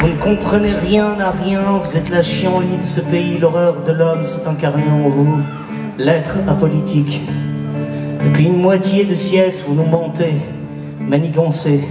Vous ne comprenez rien à rien, vous êtes la chienlit de ce pays, l'horreur de l'homme s'est incarnée en vous, l'être apolitique. Depuis une moitié de siècle, vous nous mentez, manigancez,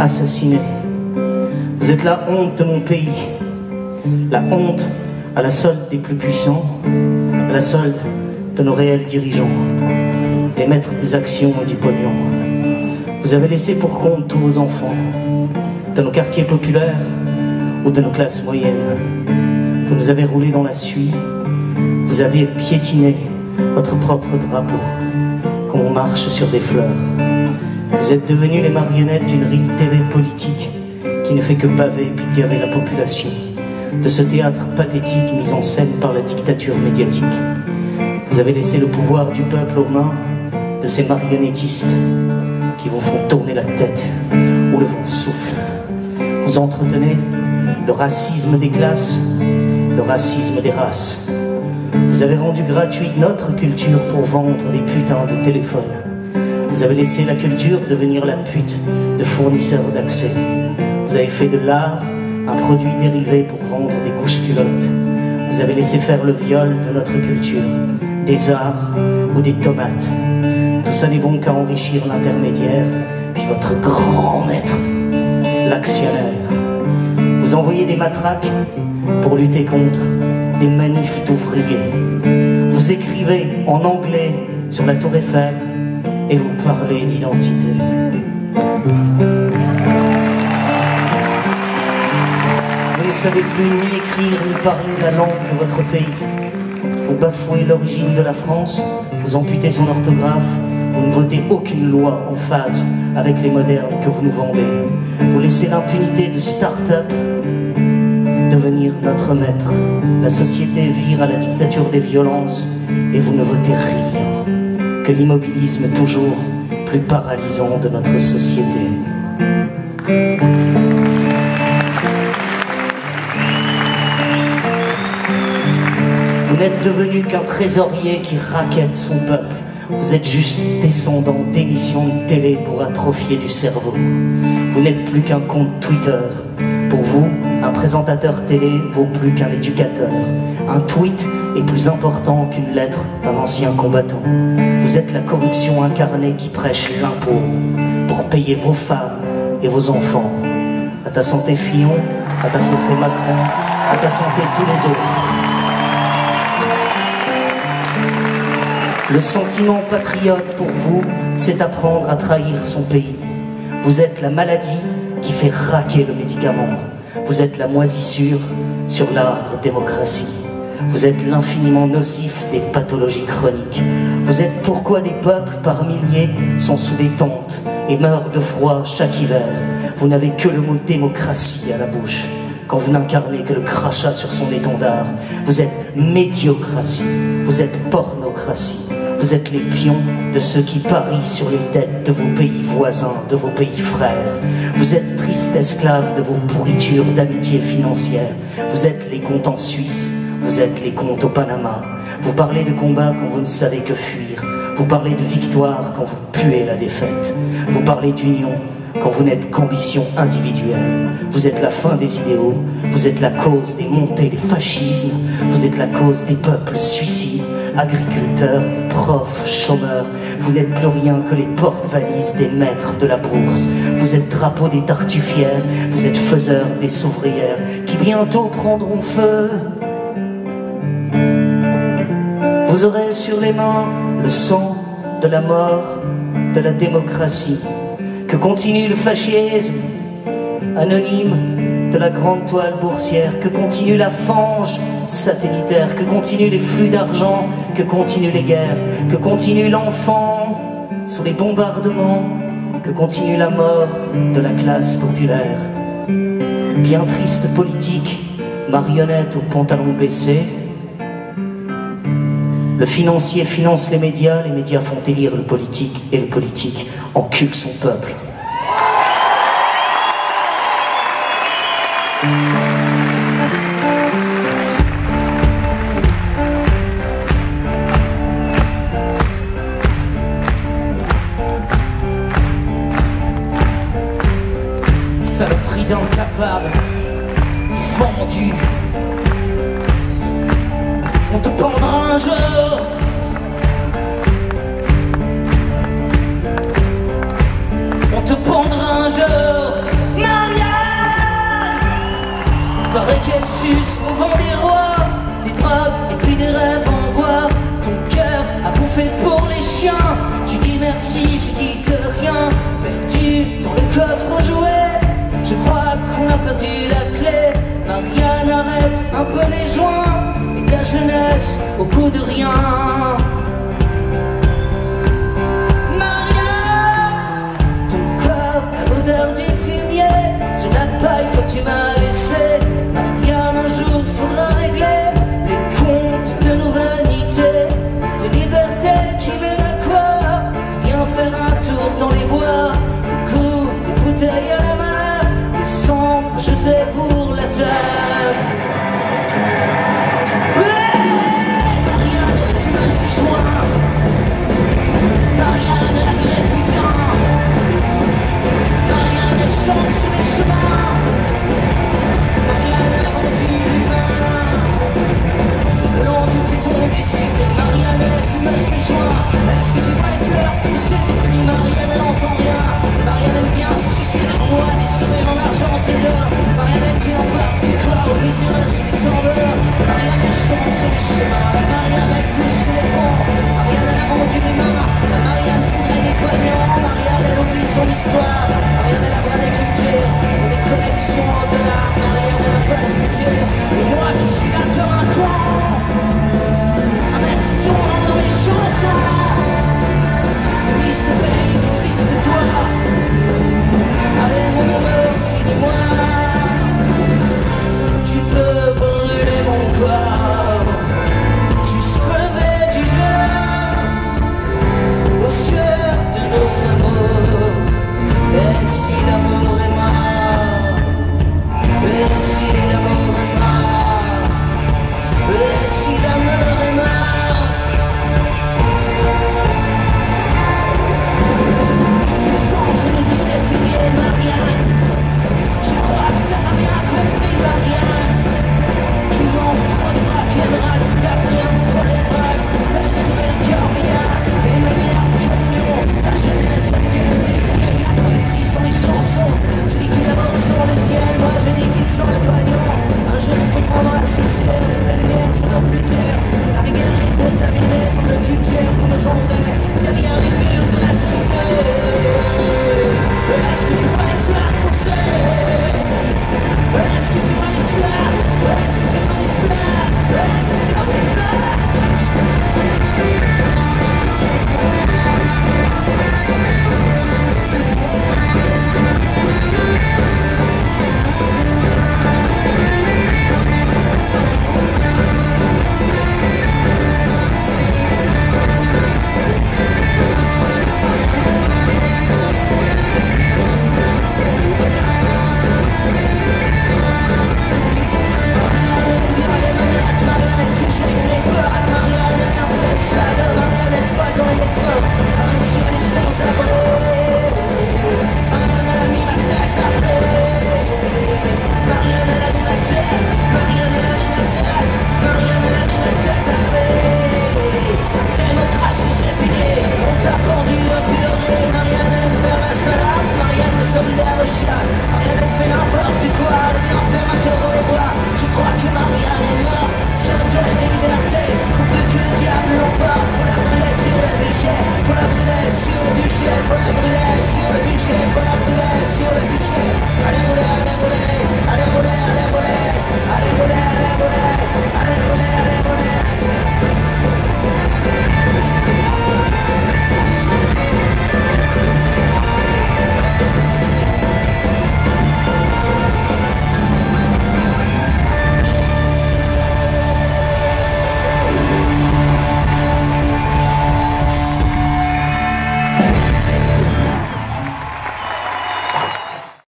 assassinez. Vous êtes la honte de mon pays, la honte à la solde des plus puissants, à la solde de nos réels dirigeants, les maîtres des actions et du pognon. Vous avez laissé pour compte tous vos enfants, de nos quartiers populaires ou de nos classes moyennes. Vous nous avez roulés dans la suie, vous avez piétiné votre propre drapeau, comme on marche sur des fleurs. Vous êtes devenus les marionnettes d'une Reel TV politique qui ne fait que baver puis gaver la population, de ce théâtre pathétique mis en scène par la dictature médiatique. Vous avez laissé le pouvoir du peuple aux mains de ces marionnettistes qui vous font tourner la tête où le vent souffle. Vous entretenez le racisme des classes, le racisme des races. Vous avez rendu gratuite notre culture pour vendre des putains de téléphones. Vous avez laissé la culture devenir la pute de fournisseurs d'accès. Vous avez fait de l'art un produit dérivé pour vendre des couches-culottes. Vous avez laissé faire le viol de notre culture, des arts ou des tomates. Tout ça n'est bon qu'à enrichir l'intermédiaire, puis votre grand maître, l'actionnaire. Vous envoyez des matraques pour lutter contre des manifs d'ouvriers. Vous écrivez en anglais sur la tour Eiffel et vous parlez d'identité. Vous ne savez plus ni écrire ni parler la langue de votre pays. Vous bafouez l'origine de la France, vous amputez son orthographe, vous ne votez aucune loi en phase avec les modernes que vous nous vendez. Vous laissez l'impunité de start-up devenir notre maître. La société vire à la dictature des violences et vous ne votez rien que l'immobilisme toujours plus paralysant de notre société. Vous n'êtes devenu qu'un trésorier qui raquette son peuple. Vous êtes juste descendant d'émissions de télé pour atrophier du cerveau. Vous n'êtes plus qu'un compte Twitter. Pour vous, un présentateur télé vaut plus qu'un éducateur. Un tweet est plus important qu'une lettre d'un ancien combattant. Vous êtes la corruption incarnée qui prêche l'impôt pour payer vos femmes et vos enfants. À ta santé Fillon, à ta santé Macron, à ta santé tous les autres. Le sentiment patriote pour vous, c'est apprendre à trahir son pays. Vous êtes la maladie qui fait raquer le médicament. Vous êtes la moisissure sur l'arbre démocratie. Vous êtes l'infiniment nocif des pathologies chroniques. Vous êtes pourquoi des peuples par milliers sont sous des tentes et meurent de froid chaque hiver. Vous n'avez que le mot démocratie à la bouche quand vous n'incarnez que le crachat sur son étendard. Vous êtes médiocratie, vous êtes pornocratie. Vous êtes les pions de ceux qui parient sur les têtes de vos pays voisins, de vos pays frères. Vous êtes tristes esclaves de vos pourritures d'amitié financière. Vous êtes les comptes en Suisse, vous êtes les comptes au Panama. Vous parlez de combat quand vous ne savez que fuir. Vous parlez de victoire quand vous puez la défaite. Vous parlez d'union quand vous n'êtes qu'ambition individuelle. Vous êtes la fin des idéaux, vous êtes la cause des montées des fascismes, vous êtes la cause des peuples suicides, agriculteurs, profs, chômeurs. Vous n'êtes plus rien que les porte-valises des maîtres de la bourse. Vous êtes drapeau des tartufières, vous êtes faiseurs des souvrières qui bientôt prendront feu. Vous aurez sur les mains le sang de la mort de la démocratie. Que continue le fascisme anonyme de la grande toile boursière, que continue la fange satellitaire, que continuent les flux d'argent, que continuent les guerres, que continue l'enfant sous les bombardements, que continue la mort de la classe populaire. Bien triste politique, marionnette aux pantalons baissés. Le financier finance les médias font élire le politique et le politique encule son peuple. Saloperie d'un incapable, vendu. On te pendra un jour. On te pendra un jour, Marianne. Paraît qu'elle suce au vent des rois, des drogues et puis des rêves en bois. Ton cœur a bouffé pour les chiens. Tu dis merci, je dis de rien. Perdu dans le coffre aux jouets, je crois qu'on a perdu la clé. Marianne, arrête un peu les joints et ta jeunesse au goût de rien. Marianne, ton corps a l'odeur du fumier. Sur la paille, toi tu m'as laissé. Marianne, un jour faudra régler les comptes de nos vanités. Tes libertés qui mènent à quoi? Tu viens faire un tour dans les bois, le goût des bouteilles à la mer, des cendres jetées pour